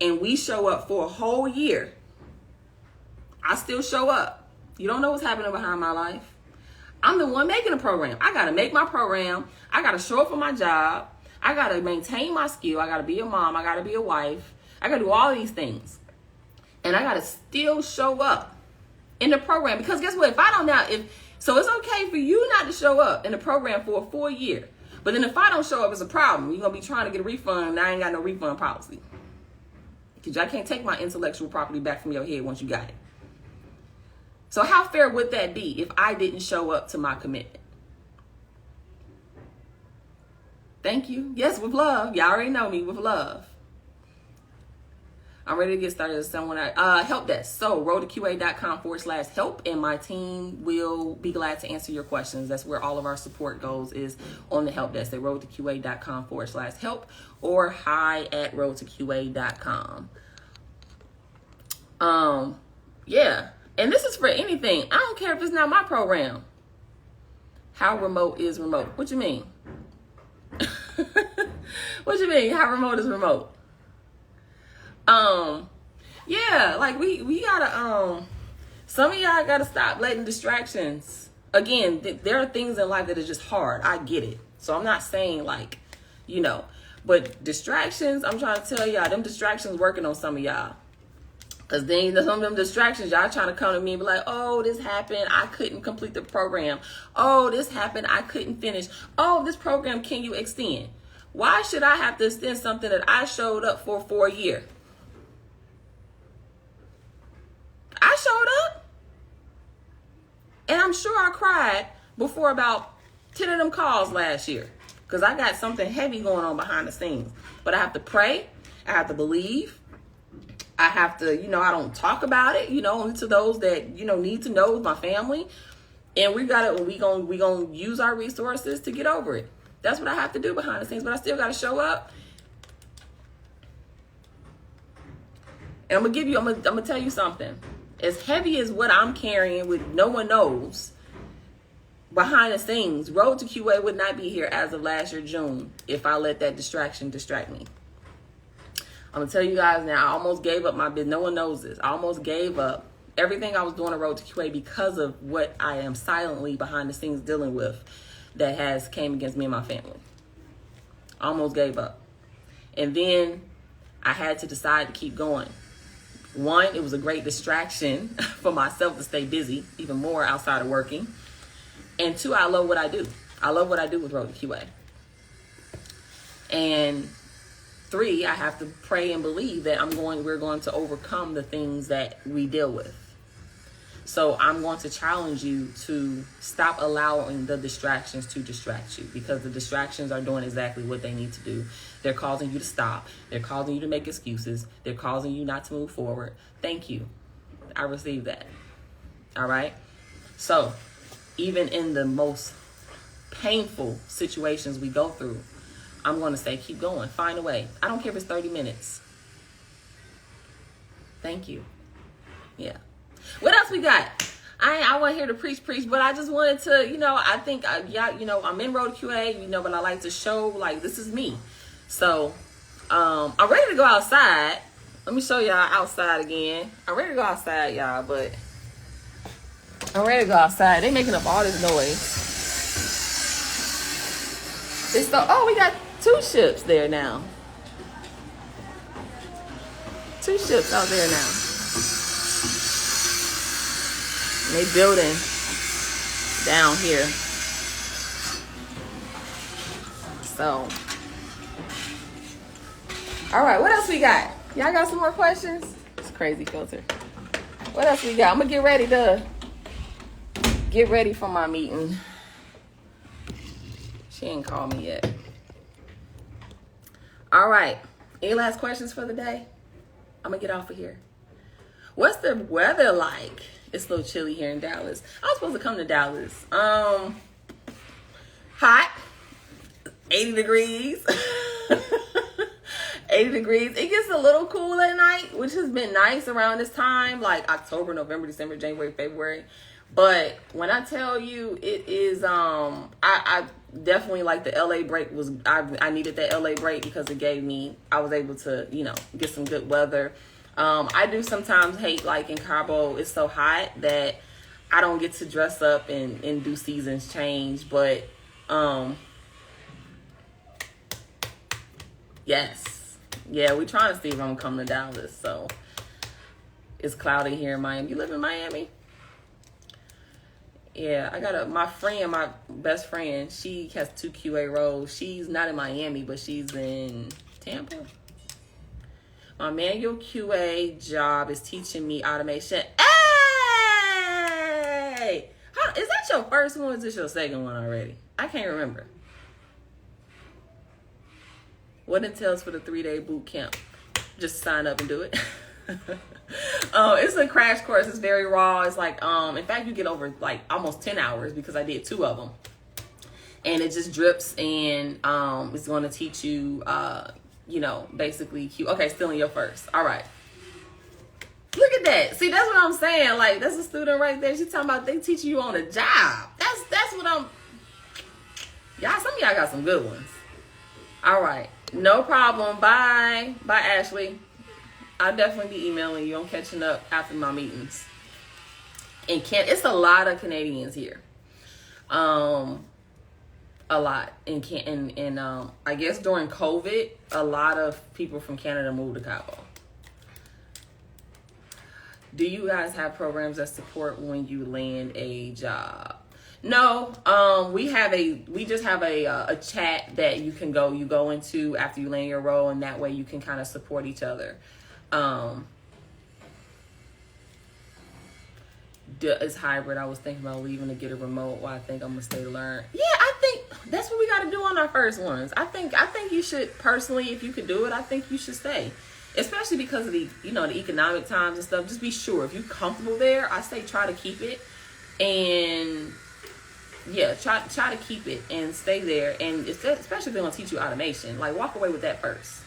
and we show up for a whole year, I still show up. You don't know what's happening behind my life. I'm the one making the program. I got to make my program. I got to show up for my job. I got to maintain my skill. I got to be a mom. I got to be a wife. I got to do all these things. And I got to still show up in the program. Because guess what? If I don't now, so it's okay for you not to show up in the program for a full year. But then if I don't show up, it's a problem. You're going to be trying to get a refund, and I ain't got no refund policy. Because I can't take my intellectual property back from your head once you got it. So how fair would that be if I didn't show up to my commitment? Thank you. Yes, with love. Y'all already know me, with love. I'm ready to get started with someone. Help desk. So roadtoqa.com/help, and my team will be glad to answer your questions. That's where all of our support goes, is on the help desk at roadtoqa.com/help or hi@roadtoqa.com. Yeah. And this is for anything. I don't care if it's not my program. How remote is remote? What you mean? What you mean? How remote is remote? Yeah, like we gotta, some of y'all gotta stop letting distractions. Again, there are things in life that are just hard. I get it. So I'm not saying like, you know, but distractions, I'm trying to tell y'all, them distractions working on some of y'all. Because then some of them distractions, y'all trying to come to me and be like, oh, this happened, I couldn't complete the program. Oh, this happened, I couldn't finish. Oh, this program, can you extend? Why should I have to extend something that I showed up for a year? I showed up. And I'm sure I cried before about 10 of them calls last year. Because I got something heavy going on behind the scenes. But I have to pray. I have to believe. I have to, you know, I don't talk about it, you know, only to those that, you know, need to know, my family. And we gonna use our resources to get over it. That's what I have to do behind the scenes, but I still gotta show up. And I'm gonna tell you something. As heavy as what I'm carrying with no one knows, behind the scenes, Road to QA would not be here as of last year, June, if I let that distraction distract me. I'm going to tell you guys now, I almost gave up my business. No one knows this. I almost gave up everything I was doing on Road to QA because of what I am silently behind the scenes dealing with that has came against me and my family. I almost gave up. And then I had to decide to keep going. One, it was a great distraction for myself to stay busy, even more outside of working. And two, I love what I do. I love what I do with Road to QA. And 3, I have to pray and believe that we're going to overcome the things that we deal with. So I'm going to challenge you to stop allowing the distractions to distract you, because the distractions are doing exactly what they need to do. They're causing you to stop. They're causing you to make excuses. They're causing you not to move forward. Thank you. I received that. All right. So even in the most painful situations we go through, I'm going to say, keep going. Find a way. I don't care if it's 30 minutes. Thank you. Yeah. What else we got? I wasn't here to preach, but I just wanted to, I think, I'm in Road QA, but I like to show, like, this is me. So, I'm ready to go outside. Let me show y'all outside again. I'm ready to go outside, y'all, but I'm ready to go outside. They making up all this noise. We got 2 ships there now. 2 ships out there now. And they building down here. So, all right, what else we got? Y'all got some more questions? It's crazy filter. What else we got? I'm gonna get ready for my meeting. She ain't called me yet. All right. Any last questions for the day? I'm gonna get off of here. What's the weather like? It's a little chilly here in Dallas. I was supposed to come to Dallas. Hot. 80 degrees. 80 degrees. It gets a little cool at night, which has been nice around this time, like October, November, December, January, February. But when I tell you, it is, I definitely, like, the LA break was, I needed that LA break because I was able to, get some good weather. I do sometimes hate, like, in Cabo, it's so hot that I don't get to dress up and do seasons change. But, yes. Yeah, we trying to see if I'm coming to Dallas. So, it's cloudy here in Miami. You live in Miami? Yeah, I got my best friend, she has 2 QA roles. She's not in Miami, but she's in Tampa. My manual QA job is teaching me automation. Hey! Is that your first one or is this your second one already? I can't remember. What entails for the 3-day boot camp? Just sign up and do it. It's a crash course. It's very raw. It's like, in fact, you get over like almost 10 hours because I did 2 of them. And it just drips, and it's going to teach you, basically, okay, still in your first. All right. Look at that. See, that's what I'm saying. Like, that's a student right there. She's talking about they teach you on a job. That's what some of y'all got some good ones. All right. No problem. Bye. Bye, Ashley. I'll definitely be emailing you. I'm catching up after my meetings. And it's a lot of Canadians here. A lot. And I guess during COVID, a lot of people from Canada moved to Cabo. Do you guys have programs that support when you land a job? No, we just have a chat that you go into after you land your role, and that way you can kind of support each other. It's hybrid. I was thinking about leaving to get a remote while I think I'm gonna stay to learn. Yeah, I think that's what we got to do on our first ones. I think you should, personally, if you could do it, I think you should stay. Especially because of the economic times and stuff. Just be sure if you're comfortable there. I say try to keep it, and yeah, try to keep it and stay there. And especially if they want to teach you automation, like walk away with that first,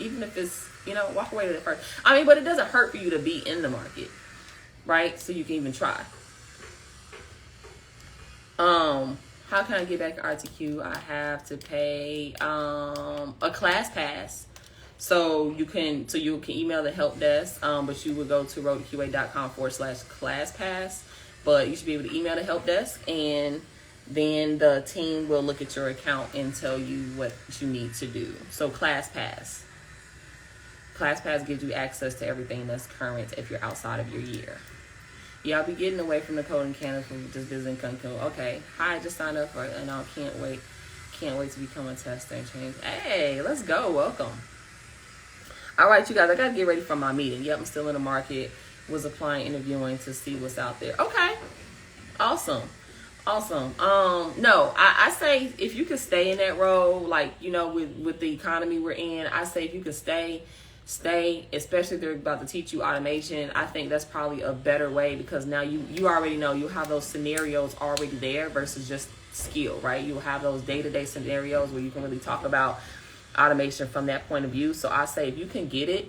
even if it's walk away with it first. I mean, but it doesn't hurt for you to be in the market, right? So you can even try. How can I get back to RTQ? I have to pay a class pass. So you can email the help desk, but you would go to roadqa.com/class pass. But you should be able to email the help desk, and then the team will look at your account and tell you what you need to do. So class pass. Class pass gives you access to everything that's current if you're outside of your year. Yeah, I'll be getting away from the coding Canada from just visiting Cancun. Okay. Hi, I just signed up for it, and I can't wait to become a tester and change. Hey, let's go. Welcome. All right, you guys, I got to get ready for my meeting. Yep, I'm still in the market. Was applying, interviewing to see what's out there. Okay. Awesome. Awesome. No, I say if you can stay in that role, like, you know, with the economy we're in, I say if you can stay, especially if they're about to teach you automation. I think that's probably a better way, because now you already know, you have those scenarios already there versus just skill, right? You'll have those day-to-day scenarios where you can really talk about automation from that point of view. So I say if you can get it,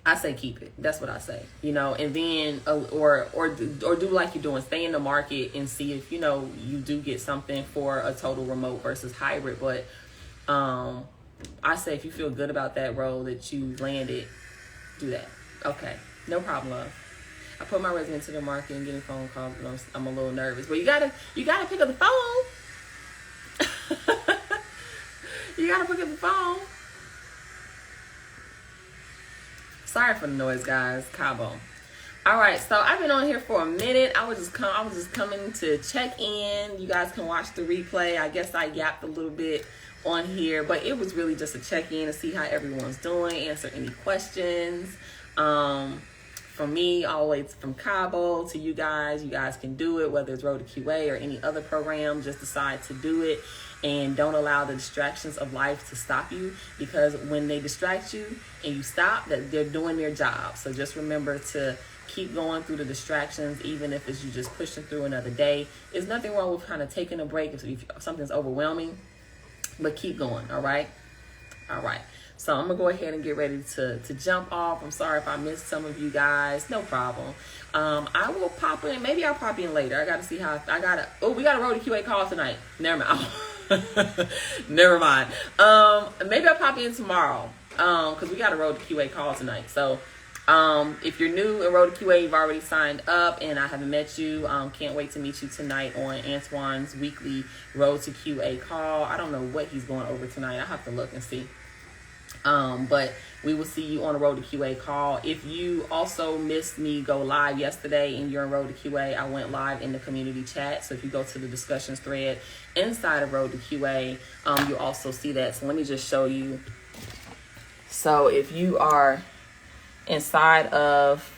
I say keep it. That's what I say, you know, and then or do like you're doing, stay in the market and see if, you know, you do get something for a total remote versus hybrid. But I say if you feel good about that role that you landed, do that. Okay, no problem, love. I put my resume into the market and getting phone calls, but I'm a little nervous. But you gotta pick up the phone. You gotta pick up the phone. Sorry for the noise, guys. Cabo. All right, so I've been on here for a minute. I was just coming to check in. You guys can watch the replay. I guess I yapped a little bit on here, but it was really just a check in to see how everyone's doing, answer any questions. From me, always from Cabo to you guys can do it, whether it's Road to QA or any other program. Just decide to do it, and don't allow the distractions of life to stop you, because when they distract you and you stop, that they're doing their job. So just remember to keep going through the distractions, even if it's you just pushing through another day. There's nothing wrong with kind of taking a break if something's overwhelming, but keep going. All right. So I'm gonna go ahead and get ready to jump off. I'm sorry if I missed some of you guys. No problem. I will pop in. Maybe I'll pop in later. I gotta see how we got a Road to QA call tonight. Never mind. Never mind. Maybe I'll pop in tomorrow. Because we got a Road to QA call tonight. So if you're new in Road to QA, you've already signed up and I haven't met you. Can't wait to meet you tonight on Antoine's weekly Road to QA call. I don't know what he's going over tonight. I'll have to look and see. But we will see you on a Road to QA call. If you also missed me go live yesterday and you're in Road to QA, I went live in the community chat. So if you go to the discussions thread inside of Road to QA, you'll also see that. So let me just show you. So if you are inside of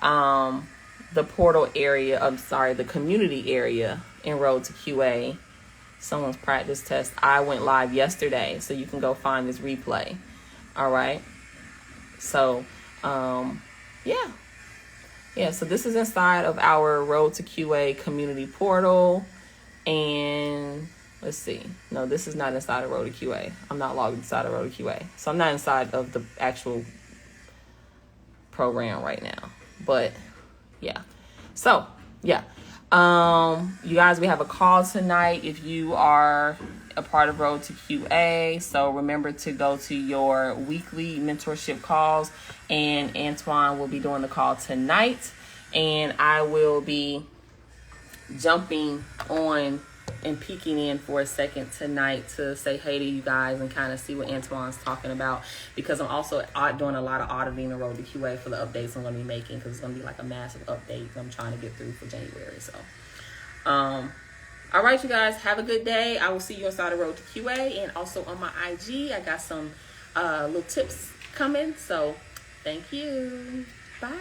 the portal area, the community area in Road to QA, someone's practice test, I went live yesterday, so you can go find this replay. All right. So yeah, so this is inside of our Road to QA community portal, and let's see, no, this is not inside of Road to QA. I'm not logged inside of Road to QA, so I'm not inside of the actual program right now. But yeah, so yeah, you guys, we have a call tonight if you are a part of Road to QA. So remember to go to your weekly mentorship calls, and Antoine will be doing the call tonight, and I will be jumping on and peeking in for a second tonight to say hey to you guys and kind of see what Antoine's talking about, because I'm also doing a lot of auditing the Road to QA for the updates I'm going to be making, because it's going to be like a massive update I'm trying to get through for January. So all right, you guys, have a good day. I will see you inside the Road to QA, and also on my IG I got some little tips coming. So thank you. Bye.